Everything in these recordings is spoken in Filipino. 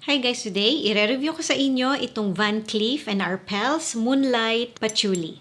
Hi guys, today i-review ko sa inyo itong Van Cleef & Arpels Moonlight Patchouli.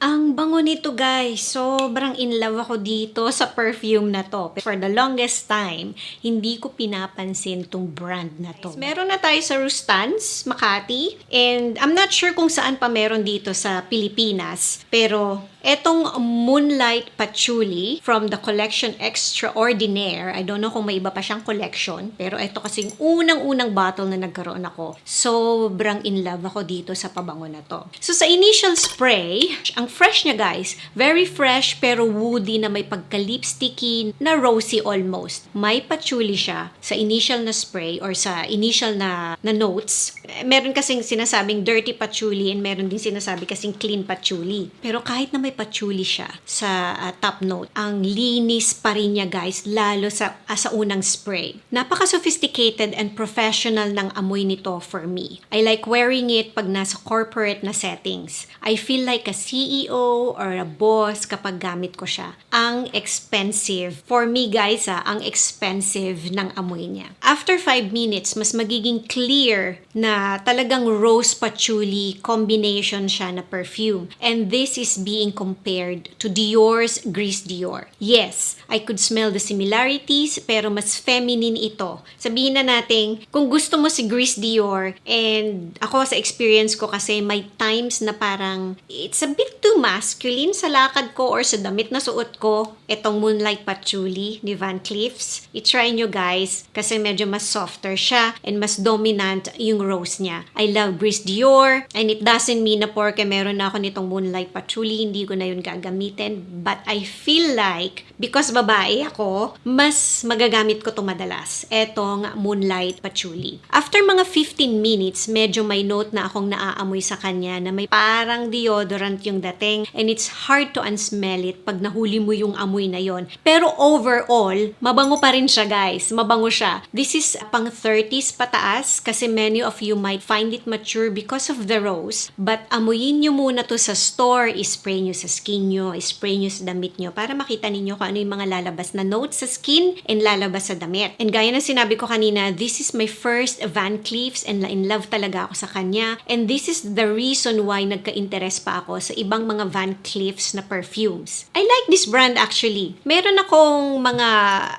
Ang bango nito guys, sobrang in love ako dito sa perfume na to. For the longest time, hindi ko pinapansin tong brand na to. Meron na tayo sa Rustans, Makati, and I'm not sure kung saan pa meron dito sa Pilipinas, pero etong Moonlight Patchouli from the collection Extraordinaire, I don't know kung may iba pa siyang collection, pero ito kasing unang-unang bottle na nagkaroon ako. Sobrang in love ako dito sa pabango na to. So sa initial spray, ang fresh niya guys, very fresh pero woody na may pagka-lipsticky na rosy almost. May patchouli siya sa initial na spray or sa initial na notes. Meron kasing sinasabing dirty patchouli and meron din sinasabi kasing clean patchouli. Pero kahit na may patchouli siya sa top note, ang linis pa rin niya guys, lalo sa unang spray. Napaka-sophisticated and professional ng amoy nito for me. I like wearing it pag nasa corporate na settings. I feel like a CEO or a boss kapag gamit ko siya. Ang expensive. For me guys, ang expensive ng amoy niya. After 5 minutes, mas magiging clear na talagang rose patchouli combination siya na perfume. And this is being compared to Dior's Gris Dior. Yes, I could smell the similarities pero mas feminine ito. Sabihin na natin, kung gusto mo si Gris Dior, and ako sa experience ko kasi may times na parang it's a bit too masculine sa lakad ko or sa damit na suot ko, itong Moonlight Patchouli ni Van Cleef's. I-try nyo guys kasi medyo mas softer siya and mas dominant yung rose niya. I love Gris Dior and it doesn't mean na porke meron na ako nitong Moonlight Patchouli, hindi ko na yun gagamitin. But I feel like, because babae ako, mas magagamit ko ito madalas. Etong Moonlight Patchouli. After mga 15 minutes, medyo may note na akong naaamoy sa kanya na may parang deodorant yung dating and it's hard to unsmell it pag nahuli mo yung amoy na yon. Pero overall, mabango pa rin siya guys. Mabango siya. This is pang 30s pataas kasi many of you might find it mature because of the rose. But amuyin nyo muna to sa store, spray nyo sa skin nyo, spray nyo sa damit nyo para makita ninyo kung ano yung mga lalabas na notes sa skin and lalabas sa damit. And gaya na sinabi ko kanina, this is my first Van Cleef's and in love talaga ako sa kanya. And this is the reason why nagka-interest pa ako sa ibang mga Van Cleef's na perfumes. I like this brand actually. Meron akong mga,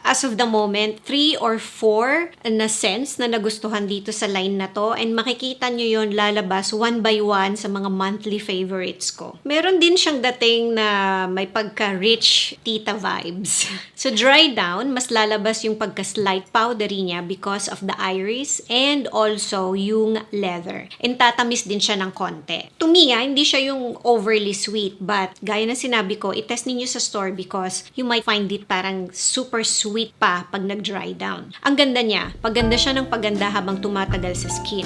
as of the moment, 3 or 4 na scents na nagustuhan dito sa line na to and makikita nyo yon lalabas one by one sa mga monthly favorites ko. Meron din siyang dating na may pagka-rich tita vibes. So dry down, mas lalabas yung pagka-slight powdery niya because of the iris and also yung leather. And tatamis din siya ng konti. To me, hindi siya yung overly sweet but gaya na sinabi ko, itest ninyo sa store because you might find it parang super sweet pa pag nag-dry down. Ang ganda niya. Paganda siya ng paganda habang tumatagal sa skin.